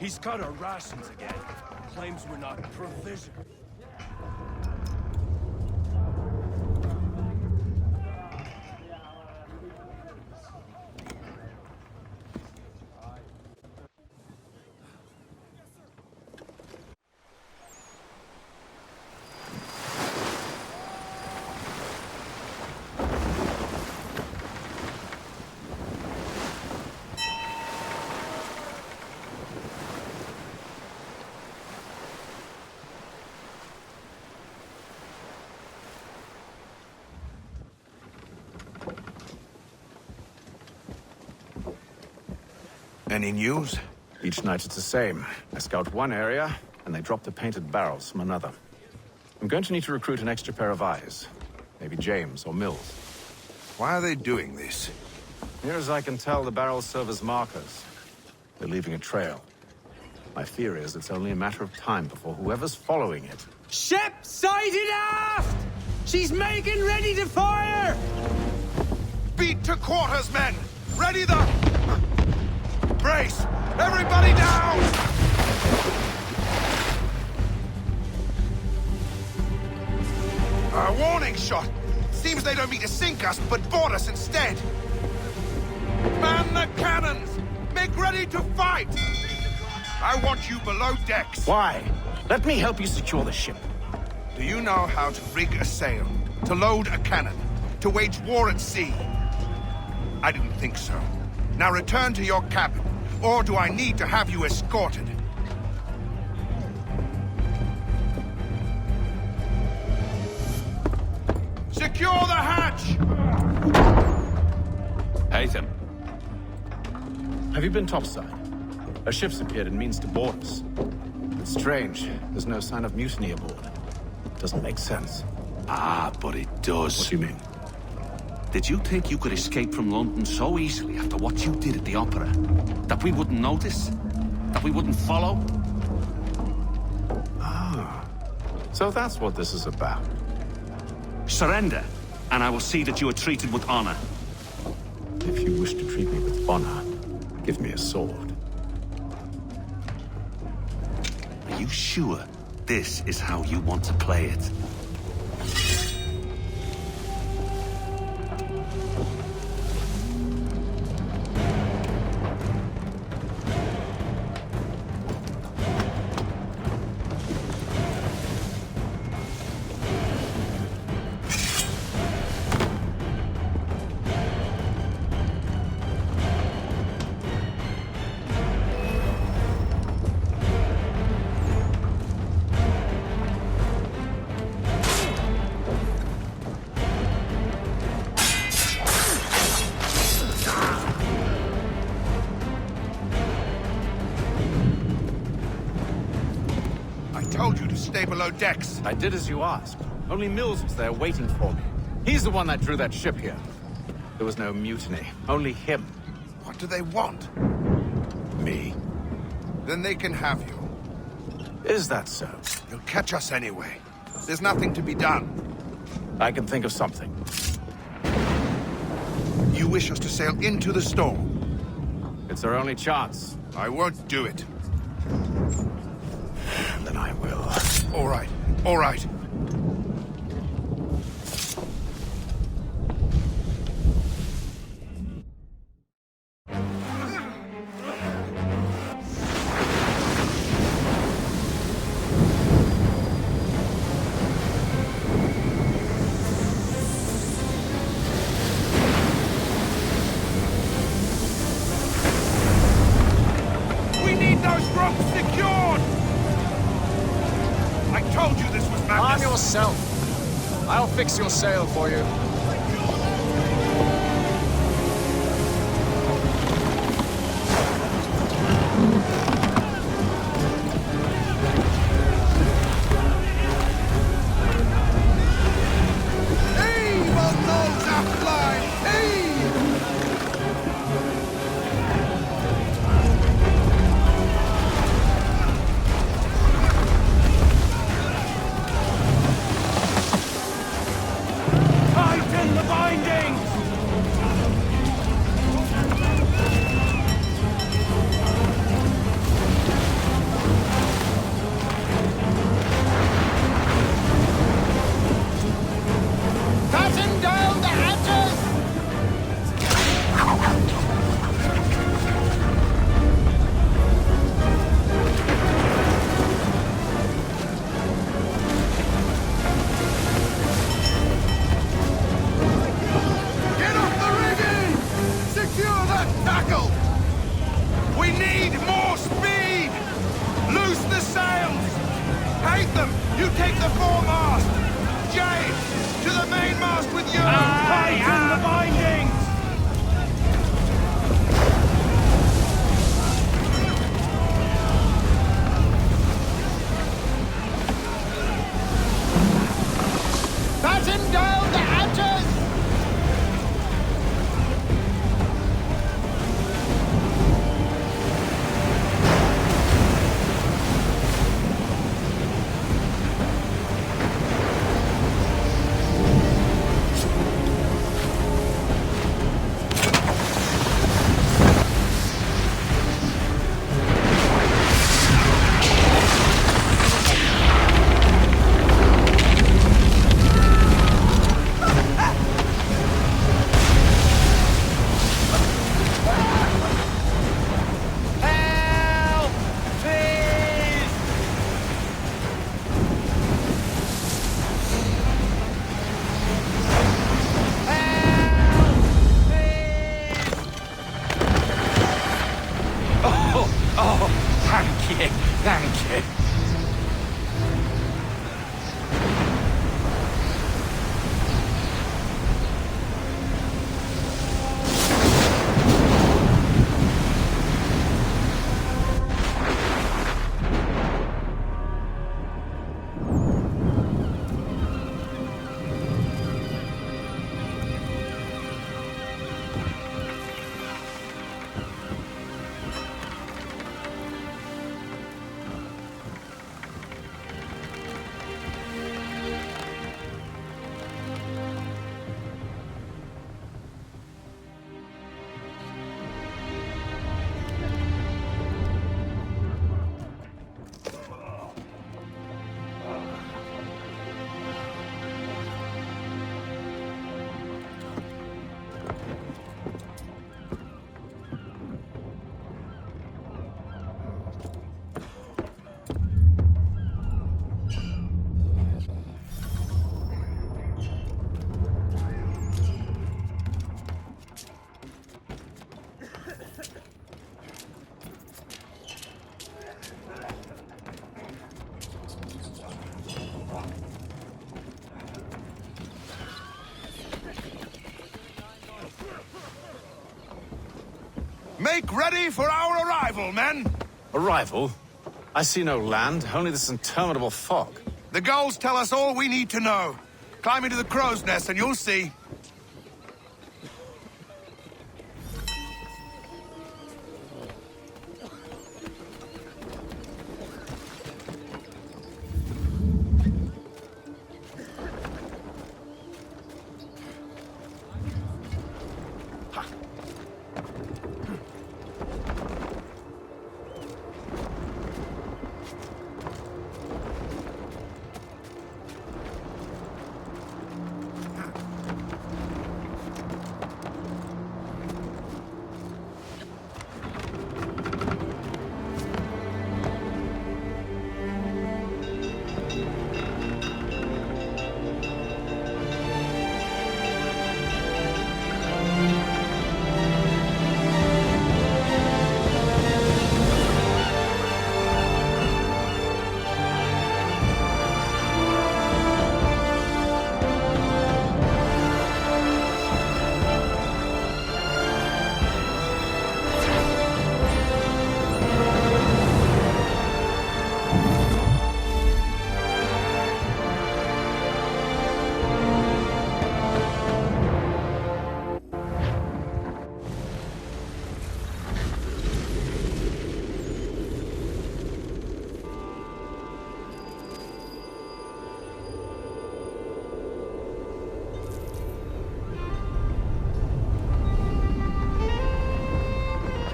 He's cut our rations again. Claims we're not provisioned. Any news? Each night it's the same. I scout one area, and they drop the painted barrels from another. I'm going to need to recruit an extra pair of eyes. Maybe James or Mills. Why are they doing this? Near as I can tell, the barrels serve as markers. They're leaving a trail. My fear is it's only a matter of time before whoever's following it... Ship sighted aft! She's making ready to fire! Beat to quarters, men! Ready the... Brace! Everybody down! A warning shot! Seems they don't mean to sink us, but board us instead! Man the cannons! Make ready to fight! I want you below decks! Why? Let me help you secure the ship. Do you know how to rig a sail? To load a cannon? To wage war at sea? I didn't think so. Now return to your cabin, or do I need to have you escorted? Secure the hatch! Haytham. Have you been topside? A ship's appeared and means to board us. It's strange. There's no sign of mutiny aboard. Doesn't make sense. Ah, but it does. What do you mean? Did you think you could escape from London so easily after what you did at the opera? That we wouldn't notice? That we wouldn't follow? Ah. So that's what this is about. Surrender, and I will see that you are treated with honor. If you wish to treat me with honor, give me a sword. Are you sure this is how you want to play it? Stay below decks. I did as you asked. Only Mills was there waiting for me. He's the one that drew that ship here. There was no mutiny. Only him. What do they want? Me. Then they can have you. Is that so? You'll catch us anyway. There's nothing to be done. I can think of something. You wish us to sail into the storm? It's our only chance. I won't do it. Then I will. All right. All right. We need those ropes secured! I told you this was madness! Arm yourself. I'll fix your sail for you. Heave on those aft lines! Heave! Tides take the foremast! James, to the mainmast with you! Tighten the bindings! Batten down the hatches! Thank you. Make ready for our arrival, men! Arrival? I see no land, only this interminable fog. The gulls tell us all we need to know. Climb into the crow's nest and you'll see.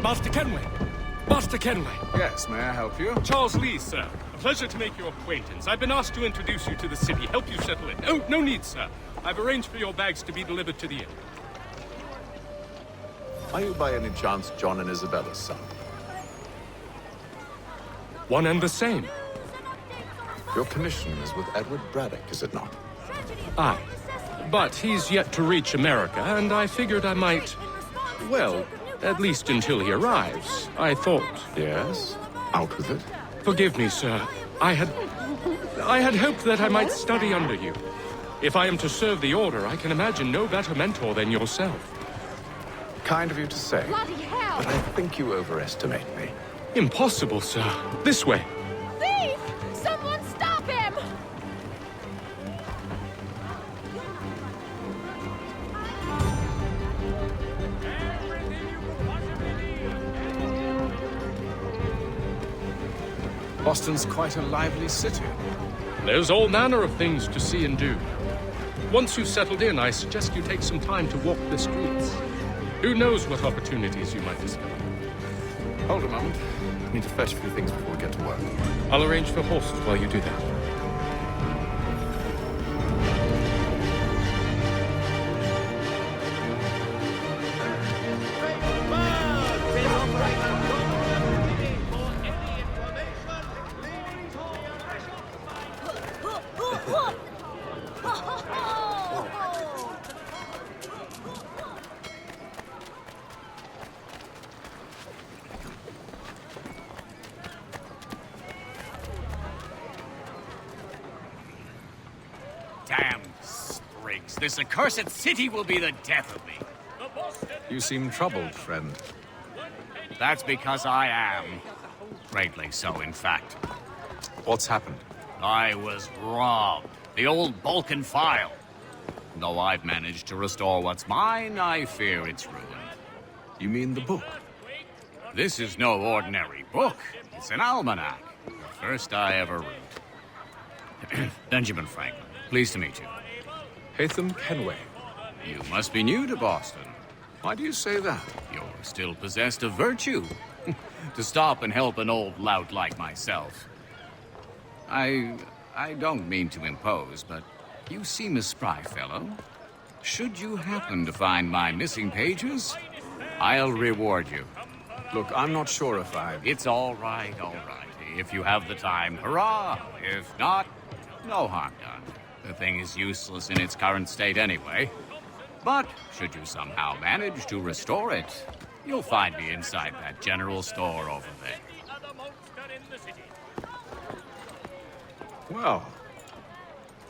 Master Kenway! Master Kenway! Yes, may I help you? Charles Lee, sir. A pleasure to make your acquaintance. I've been asked to introduce you to the city, help you settle in. Oh, no need, sir. I've arranged for your bags to be delivered to the inn. Are you by any chance John and Isabella's son? One and the same. Your commission is with Edward Braddock, is it not? Aye. But he's yet to reach America, and I figured I might... well, at least until he arrives. I thought... Yes? Out with it. Forgive me, sir. I had... I had hoped that I might study under you. If I am to serve the Order, I can imagine no better mentor than yourself. Kind of you to say. Bloody hell! But I think you overestimate me. Impossible, sir. This way. Thief! Someone stop him! Boston's quite a lively city. There's all manner of things to see and do. Once you've settled in, I suggest you take some time to walk the streets. Who knows what opportunities you might discover. Hold a moment. I need to fetch a few things before we get to work. I'll arrange for horses while you do that. Damn sprigs. This accursed city will be the death of me. You seem troubled, friend. That's because I am. Greatly so, in fact. What's happened? I was robbed. The old Balkan file. Though I've managed to restore what's mine, I fear it's ruined. You mean the book? This is no ordinary book. It's an almanac. The first I ever wrote. Benjamin Franklin. Pleased to meet you. Hatham Kenway. You must be new to Boston. Why do you say that? You're still possessed of virtue. To stop and help an old lout like myself. I don't mean to impose, but you seem a spry fellow. Should you happen to find my missing pages, I'll reward you. Look, I'm not sure if I... It's all right, all right. If you have the time, hurrah! If not, no harm done. The thing is useless in its current state anyway. But should you somehow manage to restore it, you'll find me inside that general store over there. Well,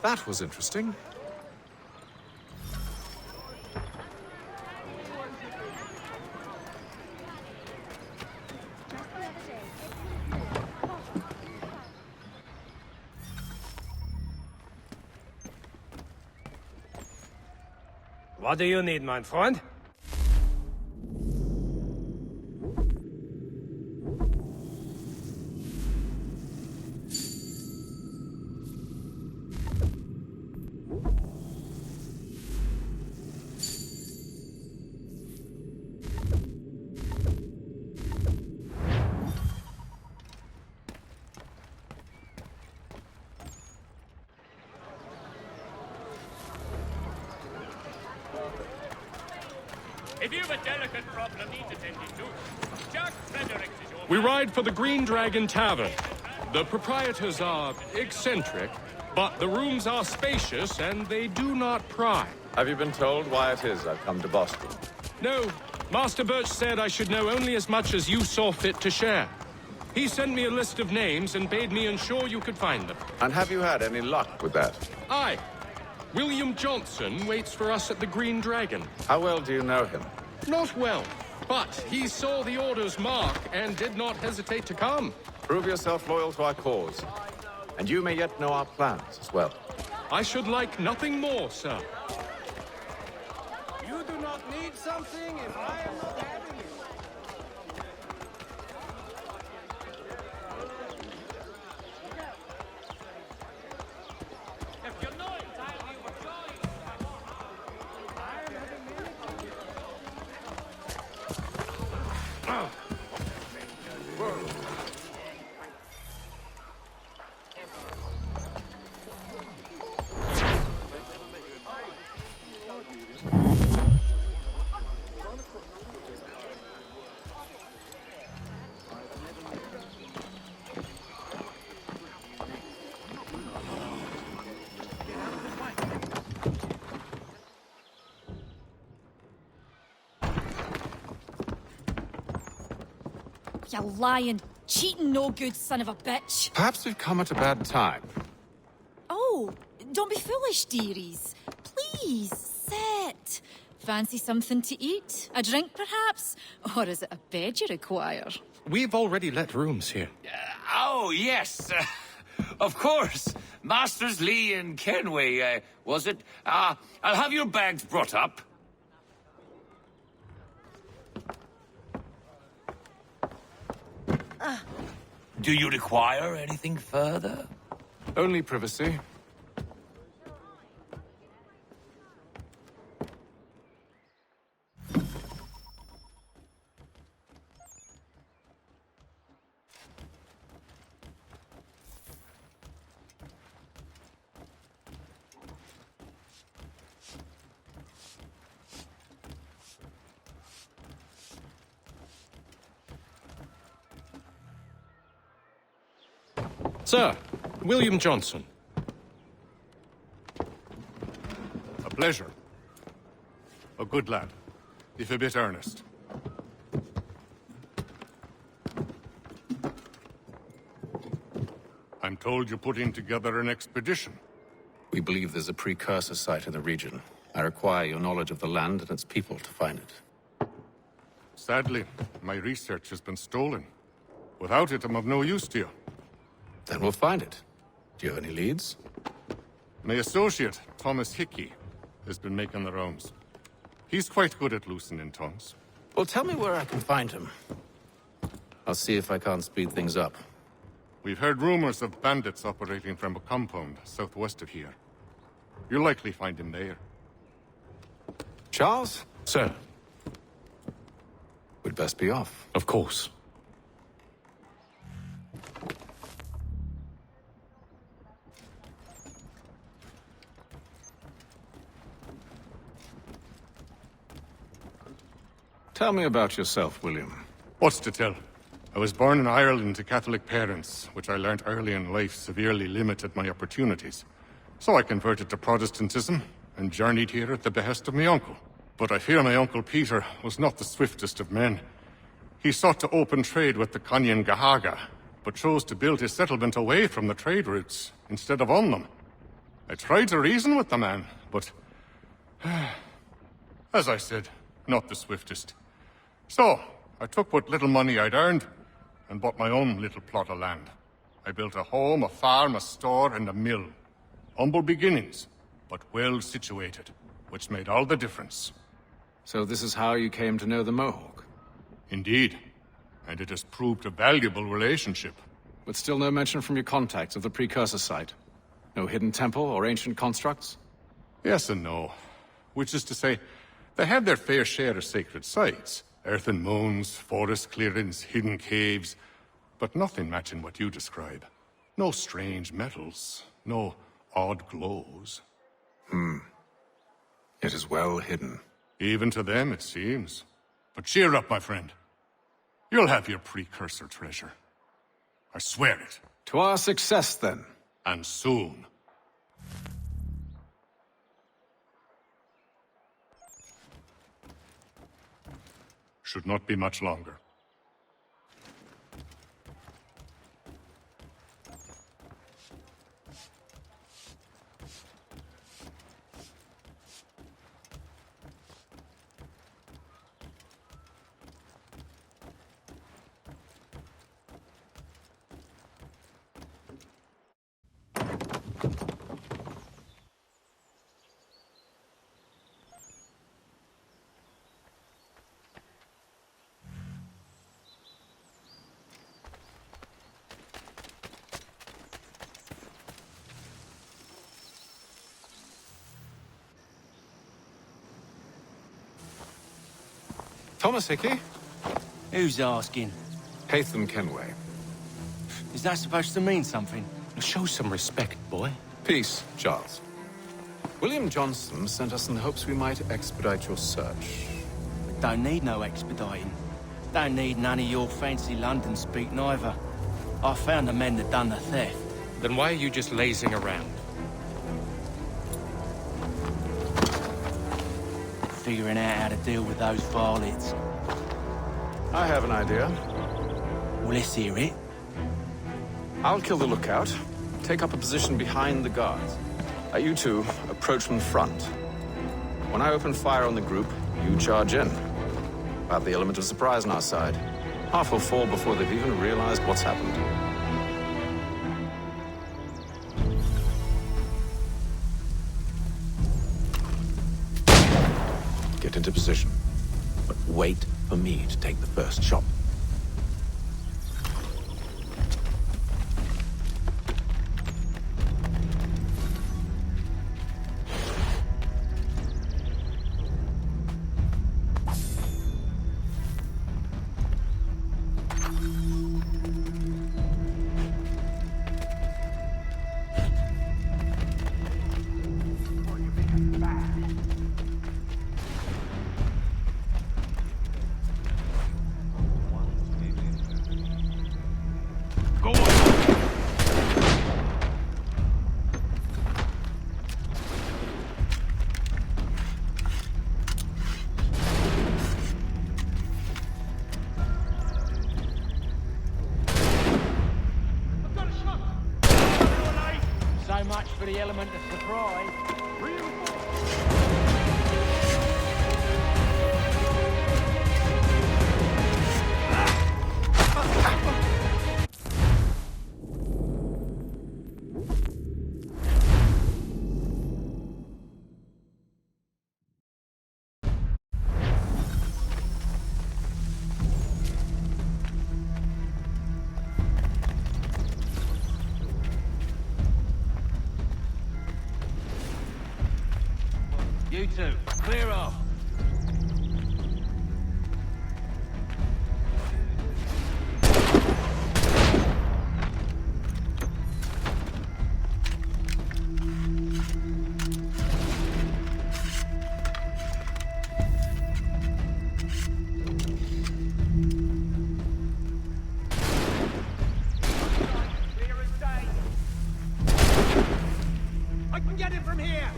that was interesting. What do you need, my friend? If you've a delicate problem needs attending to, Jack Fredericks is your... We ride for the Green Dragon Tavern. The proprietors are eccentric, but the rooms are spacious and they do not pry. Have you been told why it is I've come to Boston? No, Master Birch said I should know only as much as you saw fit to share. He sent me a list of names and bade me ensure you could find them. And have you had any luck with that? Aye. William Johnson waits for us at the Green Dragon. How well do you know him? Not well, but he saw the Order's mark and did not hesitate to come. Prove yourself loyal to our cause. And you may yet know our plans as well. I should like nothing more, sir. You do not need something if I am not having it. You lying, cheating, no good son of a bitch. Perhaps we've come at a bad time. No, don't be foolish, dearies. Please, sit. Fancy something to eat? A drink, perhaps? Or is it a bed you require? We've already let rooms here. Oh, yes. Of course. Masters Lee and Kenway, was it? I'll have your bags brought up. Do you require anything further? Only privacy. Sir, William Johnson. A pleasure. A good lad, if a bit earnest. I'm told you're putting together an expedition. We believe there's a precursor site in the region. I require your knowledge of the land and its people to find it. Sadly, my research has been stolen. Without it, I'm of no use to you. Then we'll find it. Do you have any leads? My associate, Thomas Hickey, has been making the rounds. He's quite good at loosening tongues. Well, tell me where I can find him. I'll see if I can't speed things up. We've heard rumors of bandits operating from a compound southwest of here. You'll likely find him there. Charles? Sir. We'd best be off. Of course. Tell me about yourself, William. What's to tell? I was born in Ireland to Catholic parents, which I learnt early in life severely limited my opportunities. So I converted to Protestantism and journeyed here at the behest of my uncle. But I fear my uncle Peter was not the swiftest of men. He sought to open trade with the Conyan Gahaga, but chose to build his settlement away from the trade routes instead of on them. I tried to reason with the man, but as I said, not the swiftest. So, I took what little money I'd earned and bought my own little plot of land. I built a home, a farm, a store, and a mill. Humble beginnings, but well situated, which made all the difference. So this is how you came to know the Mohawk? Indeed, and it has proved a valuable relationship. But still no mention from your contacts of the precursor site? No hidden temple or ancient constructs? Yes and no. Which is to say, they had their fair share of sacred sites. Earthen mounds, forest clearings, hidden caves, but nothing matching what you describe. No strange metals, no odd glows. It is well hidden. Even to them, it seems. But cheer up, my friend. You'll have your precursor treasure. I swear it. To our success, then. And soon. Should not be much longer. Thomas Hickey? Who's asking? Haytham Kenway. Is that supposed to mean something? Show some respect, boy. Peace, Charles. William Johnson sent us in hopes we might expedite your search. Don't need no expediting. Don't need none of your fancy London speak neither. I found the men that done the theft. Then why are you just lazing around? Figuring out how to deal with those varlets. I have an idea. Well, let's hear it. I'll kill the lookout, take up a position behind the guards. You two approach from the front. When I open fire on the group, you charge in. About the element of surprise on our side. Half will fall before they've even realized what's happened. Get into position. But wait for me to take the first shot. So much for the element of surprise. You two, clear off. I can get it from here.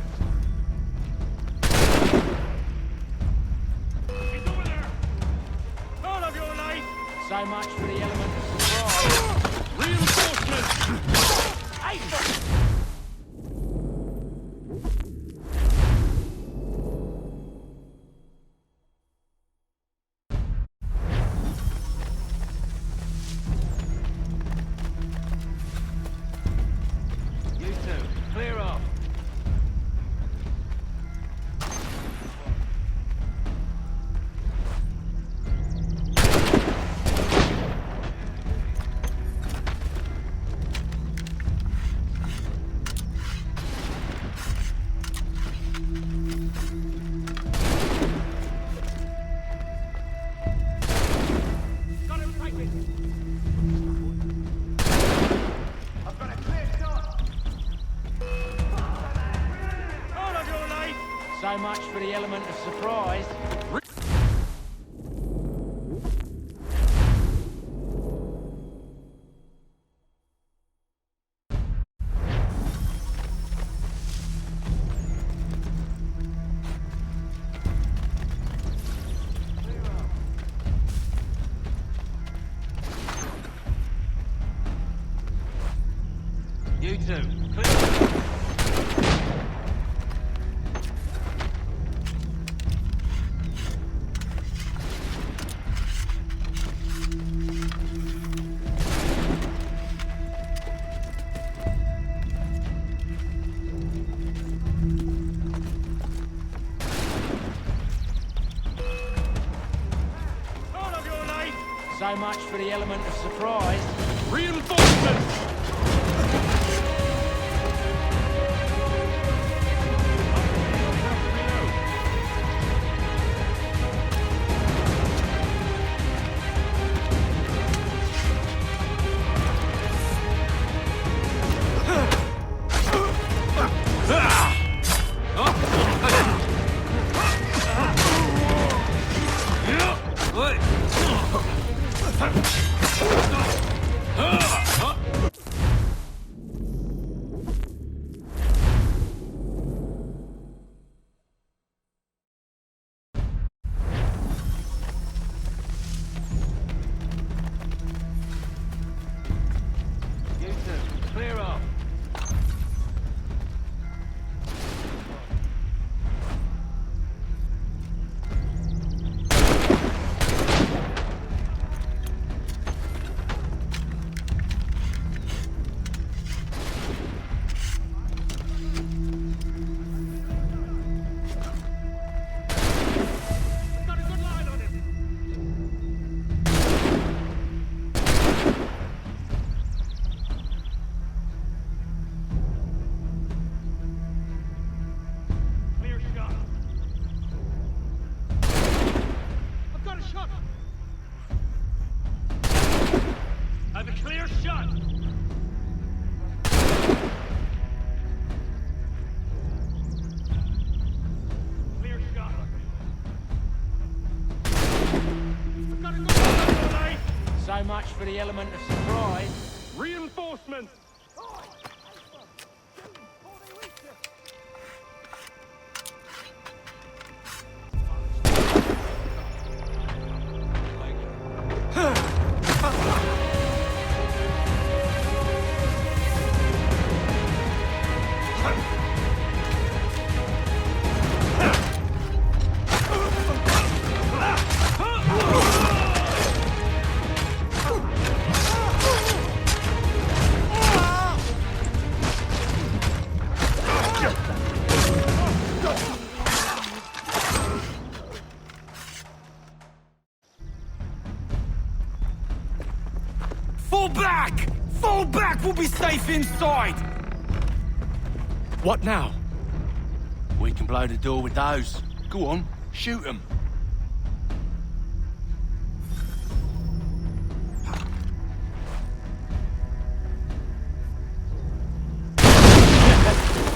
So much for the element of surprise. Reinforcements! You two, clear off. So much for the element of surprise. You two, clear. So much for the element of surprise. Reinforcements! So much for the element of surprise. Reinforcements! Fall back! Fall back! We'll be safe inside! What now? We can blow the door with those. Go on, shoot them.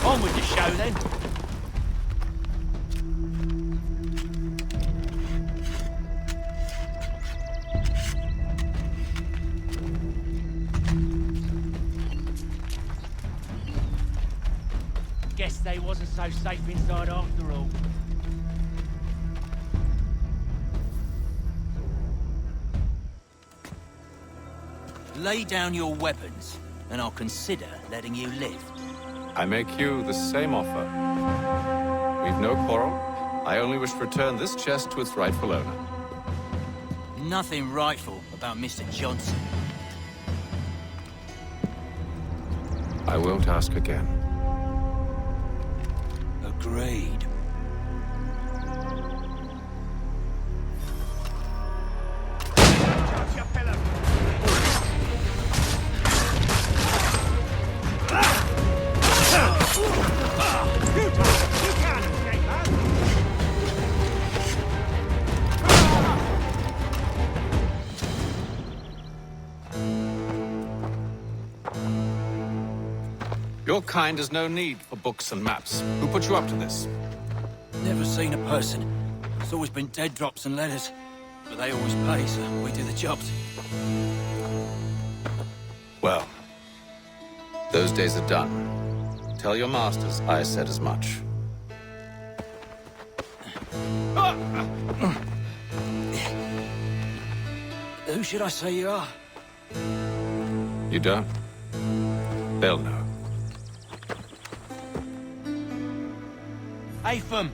On with the show then. Guess they wasn't so safe inside after all. Lay down your weapons, and I'll consider letting you live. I make you the same offer. We've no quarrel. I only wish to return this chest to its rightful owner. Nothing rightful about Mr. Johnson. I won't ask again. Agreed. Your kind has no need for books and maps. Who put you up to this? Never seen a person. It's always been dead drops and letters. But they always pay, so we do the jobs. Well, those days are done. Tell your masters I said as much. Who should I say you are? You don't? They'll know. Atham,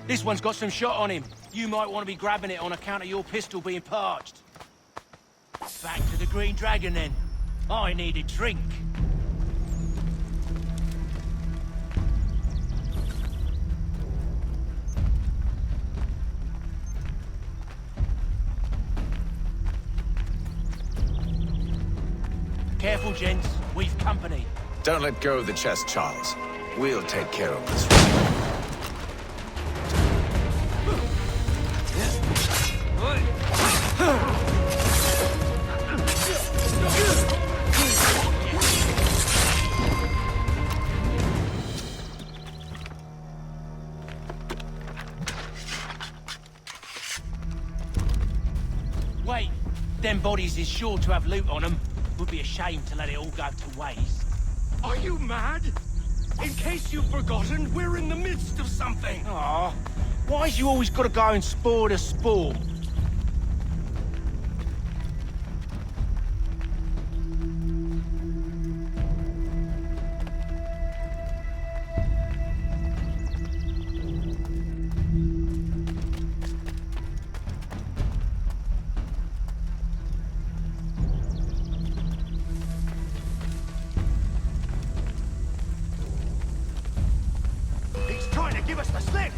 this one's got some shot on him. You might want to be grabbing it on account of your pistol being parched. Back to the Green Dragon, then. I need a drink. Careful, gents. We've company. Don't let go of the chest, Charles. We'll take care of this. Wait, them bodies is sure to have loot on them. Would be a shame to let it all go to waste. Are you mad? In case you've forgotten, we're in the midst of something. Aw, why's you always gotta go and spore the spore? Give us the slip!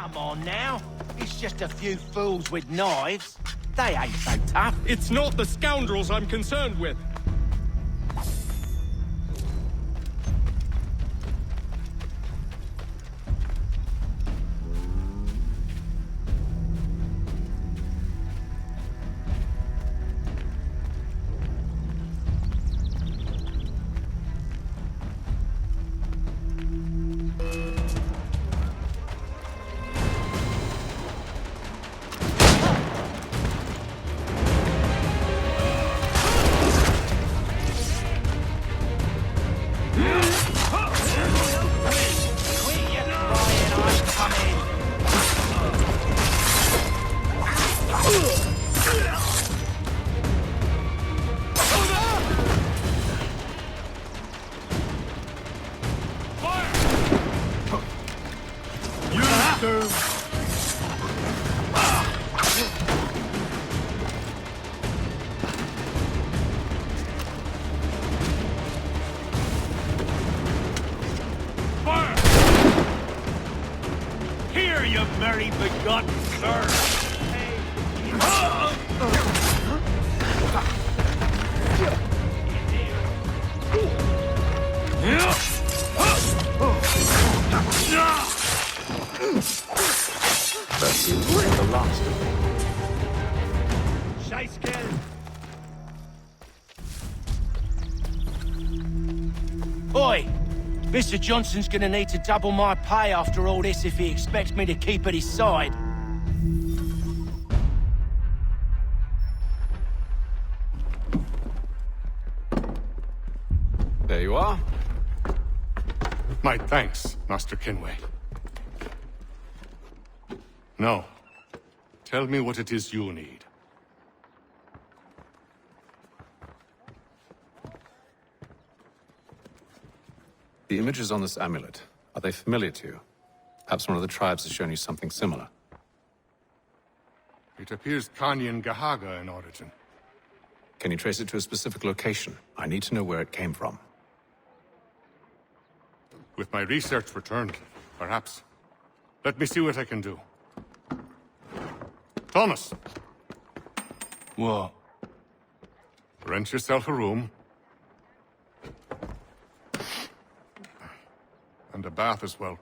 Come on now. It's just a few fools with knives. They ain't so tough. It's not the scoundrels I'm concerned with. Very begotten sir. That seems to be the last of them. Oi! Mr. Johnson's gonna need to double my pay after all this if he expects me to keep at his side. There you are. My thanks, Master Kenway. Now, tell me what it is you need. The images on this amulet, are they familiar to you? Perhaps one of the tribes has shown you something similar. It appears Kanyan Gahaga in origin. Can you trace it to a specific location? I need to know where it came from. With my research returned, perhaps. Let me see what I can do. Thomas! What? Rent yourself a room. And a bath as well.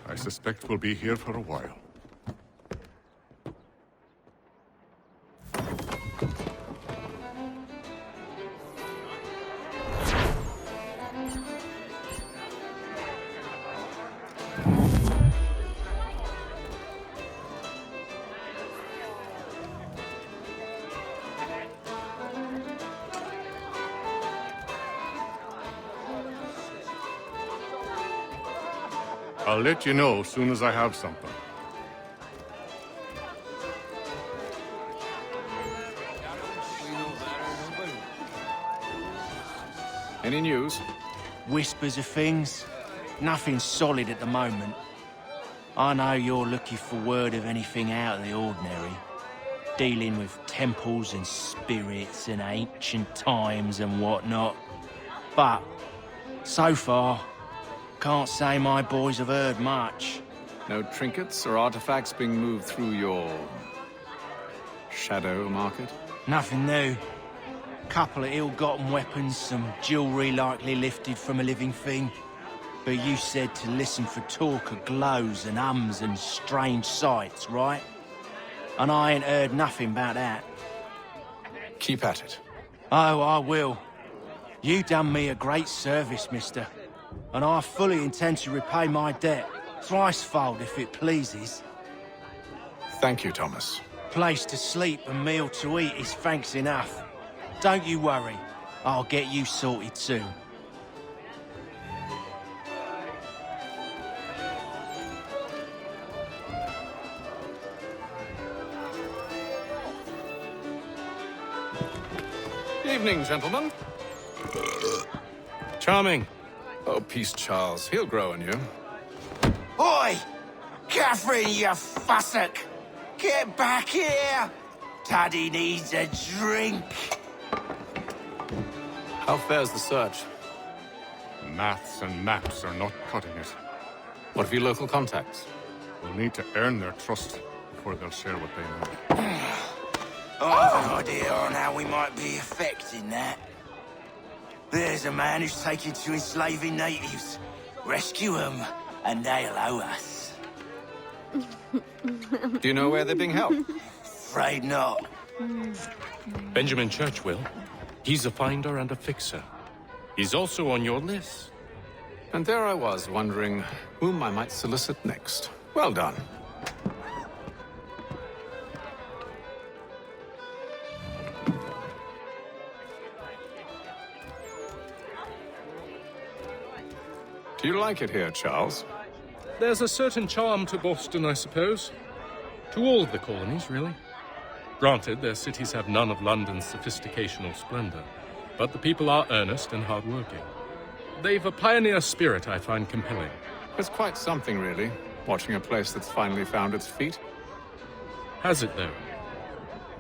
I suspect we'll be here for a while. I'll let you know as soon as I have something. Any news? Whispers of things. Nothing solid at the moment. I know you're looking for word of anything out of the ordinary. Dealing with temples and spirits and ancient times and whatnot. But, so far, can't say my boys have heard much. No trinkets or artifacts being moved through your... shadow market? Nothing new. Couple of ill-gotten weapons, some jewelry likely lifted from a living thing. But you said to listen for talk of glows and ums and strange sights, right? And I ain't heard nothing about that. Keep at it. Oh, I will. You done me a great service, mister. And I fully intend to repay my debt. Thricefold, if it pleases. Thank you, Thomas. Place to sleep and meal to eat is thanks enough. Don't you worry. I'll get you sorted soon. Evening, gentlemen. Charming. Oh, peace, Charles. He'll grow on you. Oi! Catherine, you fussock! Get back here! Taddy needs a drink. How fares the search? Maths and maps are not cutting it. What of your local contacts? We'll need to earn their trust before they'll share what they know. I have an idea on how we might be affecting that. There's a man who's taken to enslaving natives. Rescue them, and they'll owe us. Do you know where they're being held? Afraid not. Benjamin Churchwill. He's a finder and a fixer. He's also on your list. And there I was, wondering whom I might solicit next. Well done. Do you like it here, Charles? There's a certain charm to Boston, I suppose. To all of the colonies, really. Granted, their cities have none of London's sophistication or splendor, but the people are earnest and hardworking. They've a pioneer spirit I find compelling. It's quite something, really, watching a place that's finally found its feet. Has it, though?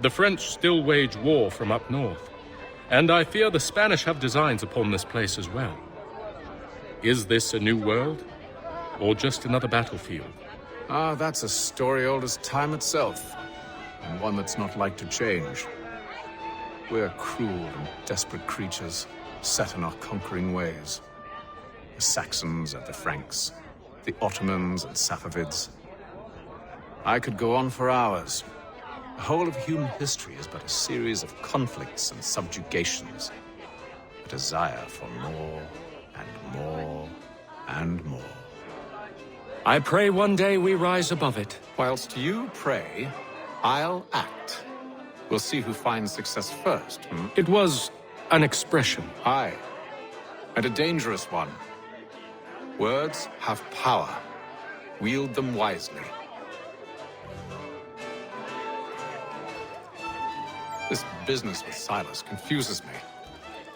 The French still wage war from up north, and I fear the Spanish have designs upon this place as well. Is this a new world, or just another battlefield? Ah, that's a story old as time itself, and one that's not like to change. We're cruel and desperate creatures, set in our conquering ways. The Saxons and the Franks, the Ottomans and Safavids. I could go on for hours. The whole of human history is but a series of conflicts and subjugations. A desire for more and more and more. I pray one day we rise above it. Whilst you pray, I'll act. We'll see who finds success first. It was an expression. Aye, and a dangerous one. Words have power. Wield them wisely. This business with Silas confuses me.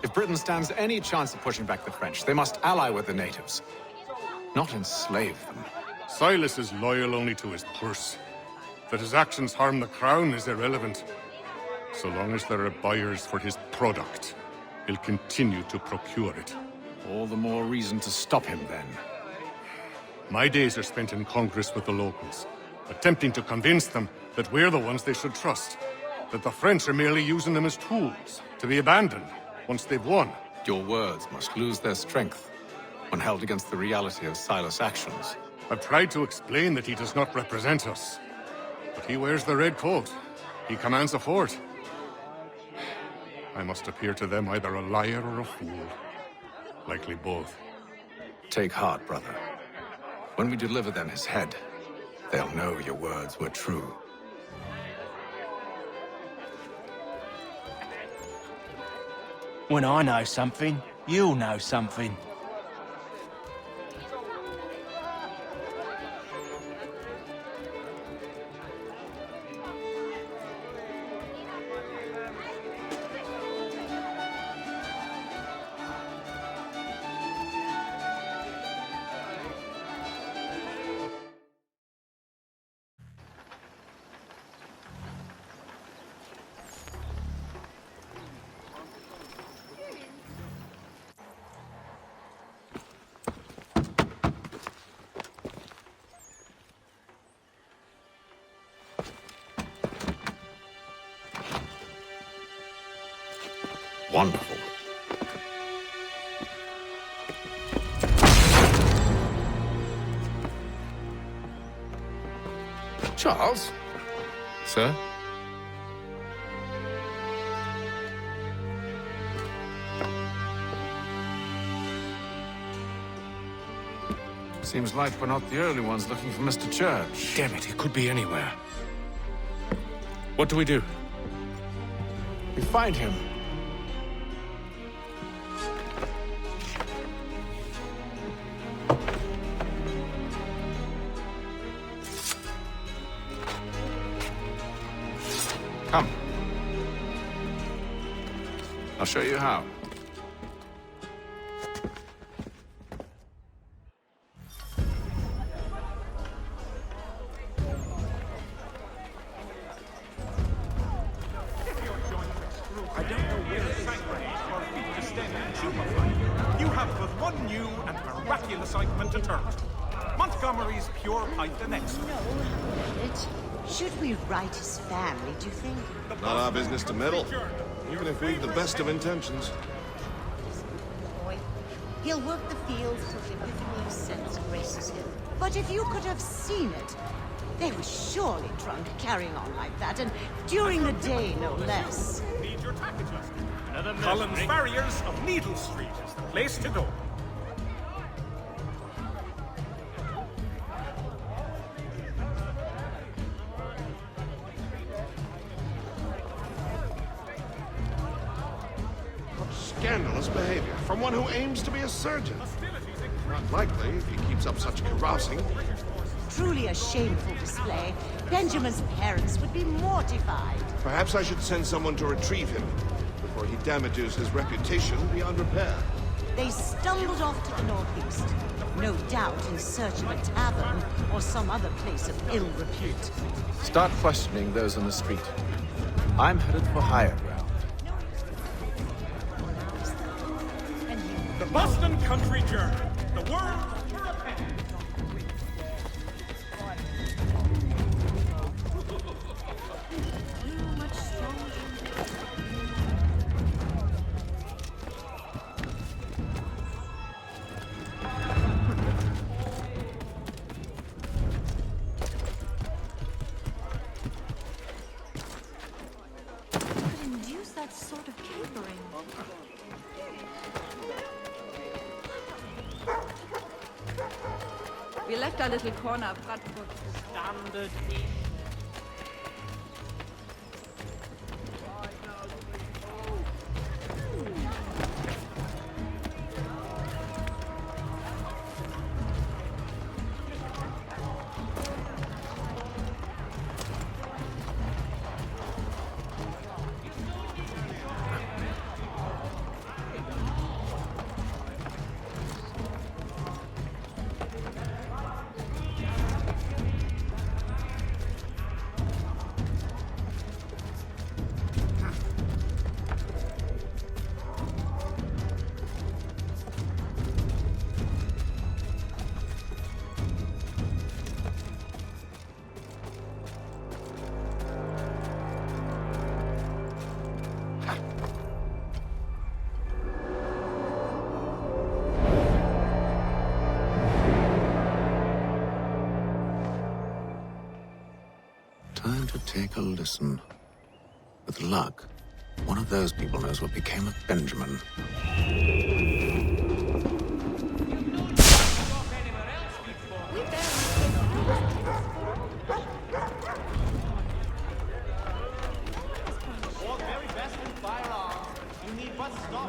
If Britain stands any chance of pushing back the French, they must ally with the natives, not enslave them. Silas is loyal only to his purse. That his actions harm the crown is irrelevant. So long as there are buyers for his product, he'll continue to procure it. All the more reason to stop him, then. My days are spent in Congress with the locals, attempting to convince them that we're the ones they should trust. That the French are merely using them as tools, to be abandoned once they've won. Your words must lose their strength when held against the reality of Silas' actions. I've tried to explain that he does not represent us. But he wears the red coat. He commands a fort. I must appear to them either a liar or a fool. Likely both. Take heart, brother. When we deliver them his head, they'll know your words were true. When I know something, you'll know something. Wonderful. Charles? Sir? Seems like we're not the only ones looking for Mr. Church. Damn it, he could be anywhere. What do we do? We find him. Come. I'll show you how. I don't know where sanctuary for feet to stand and shoot. You have but one new and miraculous ointment to turn to. Montreal. Montgomery's pure pint the next. No, Bennett. Should we write his family, do you think? Not our business to meddle, even if we've the best of intentions. Boy, he'll work the fields till the epiphany of sense graces him. But if you could have seen it, they were surely drunk carrying on like that, and during the day, no less. Need your tack adjusted. Collins Farriers of Needle Street is the place to go. Scandalous behavior from one who aims to be a surgeon. Not likely if he keeps up such carousing. Truly a shameful display. Benjamin's parents would be mortified. Perhaps I should send someone to retrieve him before he damages his reputation beyond repair. They stumbled off to the northeast, no doubt in search of a tavern or some other place of ill repute. Start questioning those on the street. I'm headed for higher ground. The Boston Country Journal. The world to repent. Could induce that sort of capering. We left our little corner of Bradford. Standard. Time to take a listen. With luck, one of those people knows what became of Benjamin.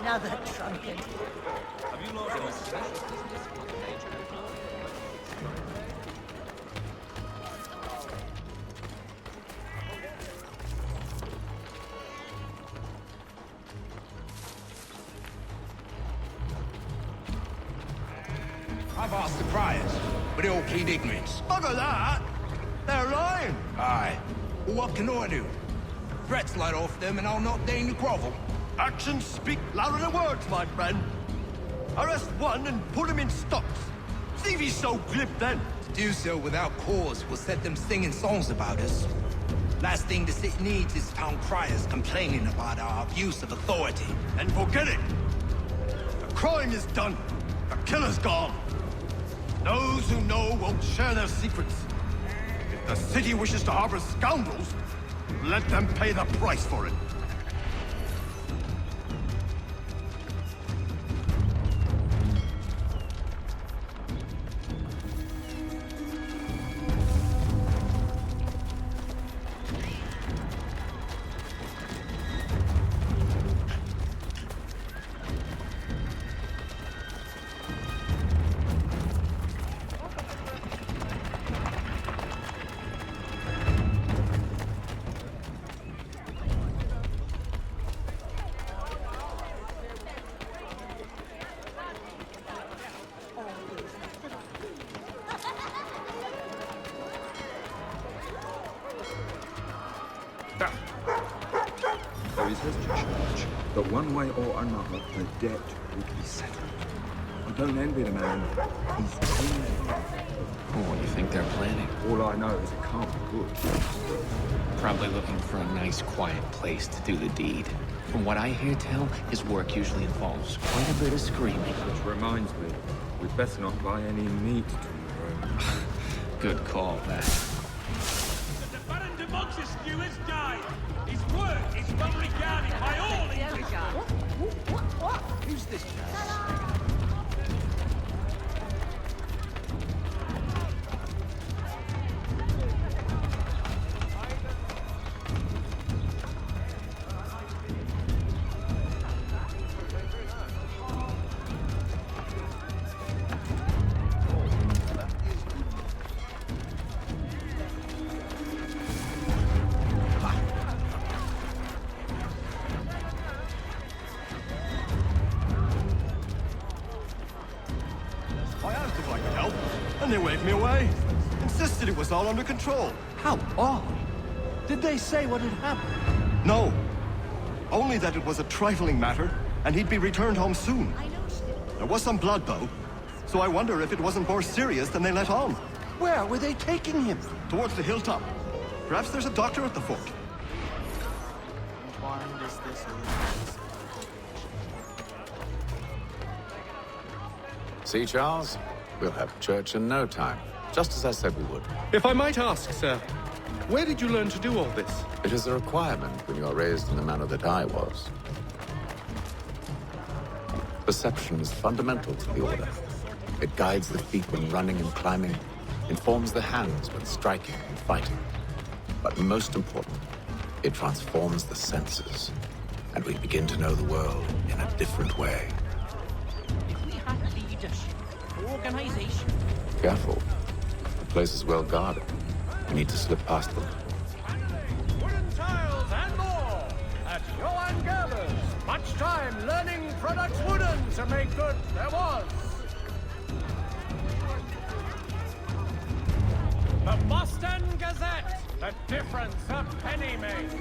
Another trumpet. I've asked the criers, but they all plead ignorance. Bugger that! They're lying! Aye. Well, what can I do? Threats light off them and I'll not deign to grovel. Actions speak louder than words, my friend. Arrest one and put him in stocks. See if he's so glib then. To do so without cause will set them singing songs about us. Last thing the city needs is town criers complaining about our abuse of authority. And forget it! The crime is done. The killer's gone. Those who know won't share their secrets. If the city wishes to harbor scoundrels, let them pay the price for it. There is a church, but one way or another, the debt would be settled. don't envy the man. He's What do you think they're planning? all I know is it can't be good. Probably looking for a nice, quiet place to do the deed. From what I hear tell, his work usually involves quite a bit of screaming. Which reminds me, we'd better not buy any meat tomorrow. Good call, that. The Baron de Montesquieu has died. His work is well regarded by all English. Who's this I asked if I could help, and they waved me away. Insisted it was all under control. How odd. Did they say what had happened? No. Only that it was a trifling matter, and he'd be returned home soon. There was some blood, though, so I wonder if it wasn't more serious than they let on. Where were they taking him? Towards the hilltop. Perhaps there's a doctor at the fort. See, Charles? We'll have church in no time, just as I said we would. If I might ask, sir, where did you learn to do all this? It is a requirement when you are raised in the manner that I was. Perception is fundamental to the Order. It guides the feet when running and climbing, informs the hands when striking and fighting. But most important, it transforms the senses, and we begin to know the world in a different way. If we had leadership, organization. Careful. The place is well guarded. We need to slip past them. Wooden tiles and more at Johann Gerber's. Much time learning products wooden to make good there was. The Boston Gazette. The difference a penny makes.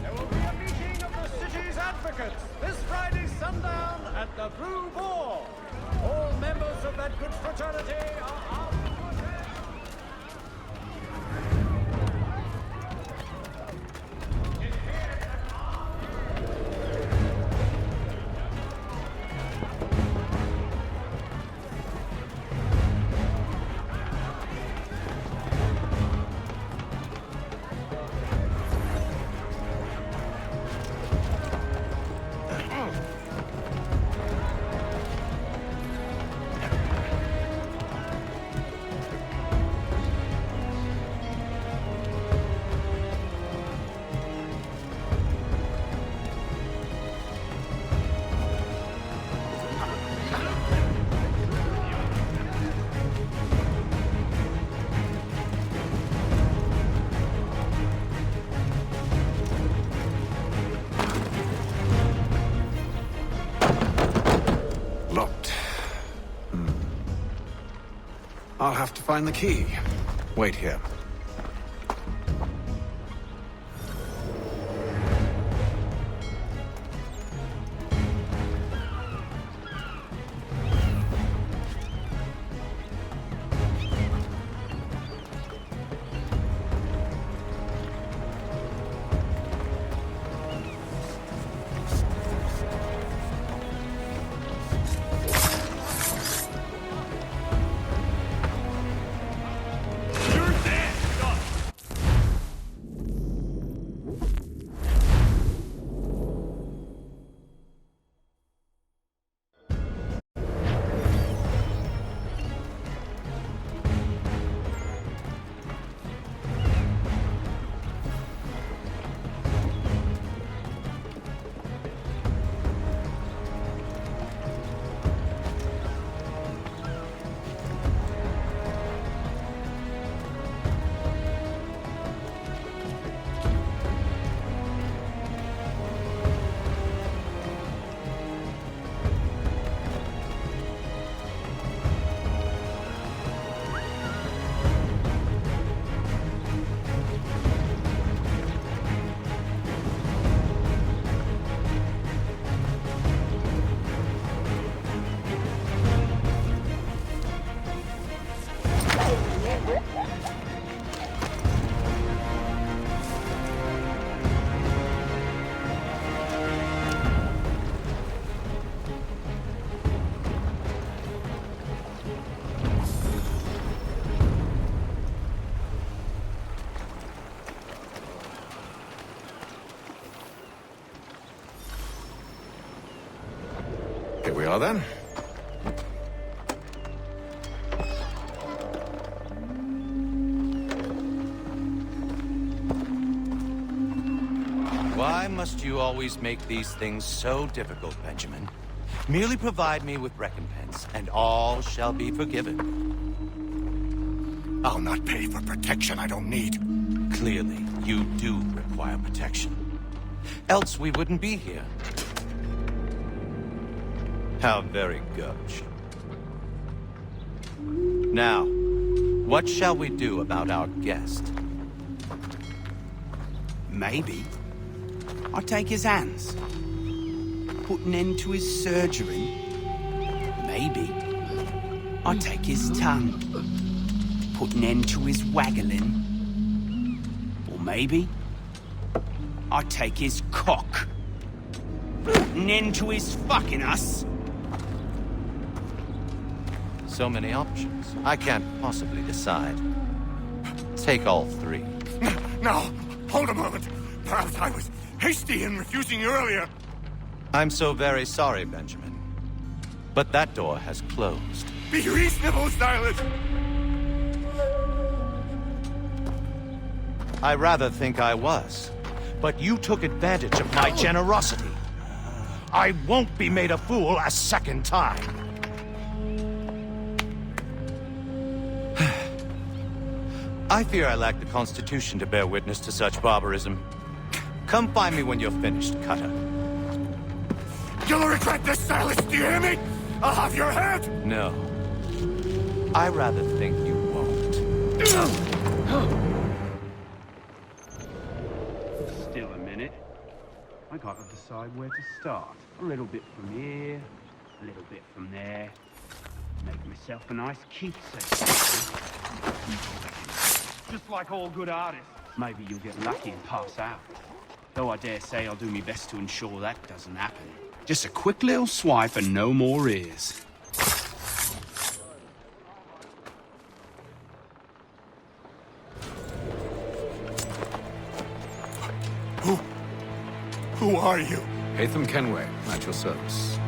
There will be a meeting of the city's advocates this Friday sundown at the Blue Boar. All members of that good fraternity are out. Locked. I'll have to find the key. Wait here. You're dead! are then. Why must you always make these things so difficult, Benjamin? Merely provide me with recompense, and all shall be forgiven. I'll not pay for protection I don't need. Clearly, you do require protection. Else we wouldn't be here. How very gauche. Now, what shall we do about our guest? Maybe I'll take his hands. Put an end to his surgery. Maybe I'll take his tongue. Put an end to his waggling. Or maybe I'll take his cock. Put an end to his fucking us. So many options. I can't possibly decide. Take all three. No, hold a moment. Perhaps I was hasty in refusing you earlier. I'm so very sorry, Benjamin. But that door has closed. Be reasonable, Silas! I rather think I was. But you took advantage of my generosity. I won't be made a fool a second time. I fear I lack the constitution to bear witness to such barbarism. Come find me when you're finished, Cutter. You'll regret this, Silas, do you hear me? I'll have your head! No. I rather think you won't. Still a minute. I gotta decide where to start. A little bit from here, a little bit from there. Make myself a nice keepsake. Just like all good artists. Maybe you'll get lucky and pass out. Though I dare say I'll do my best to ensure that doesn't happen. Just a quick little swipe and no more ears. Who are you? Hatham Kenway, at your service.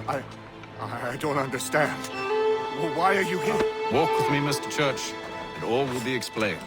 I don't understand. Why are you here? Walk with me, Mr. Church, and all will be explained.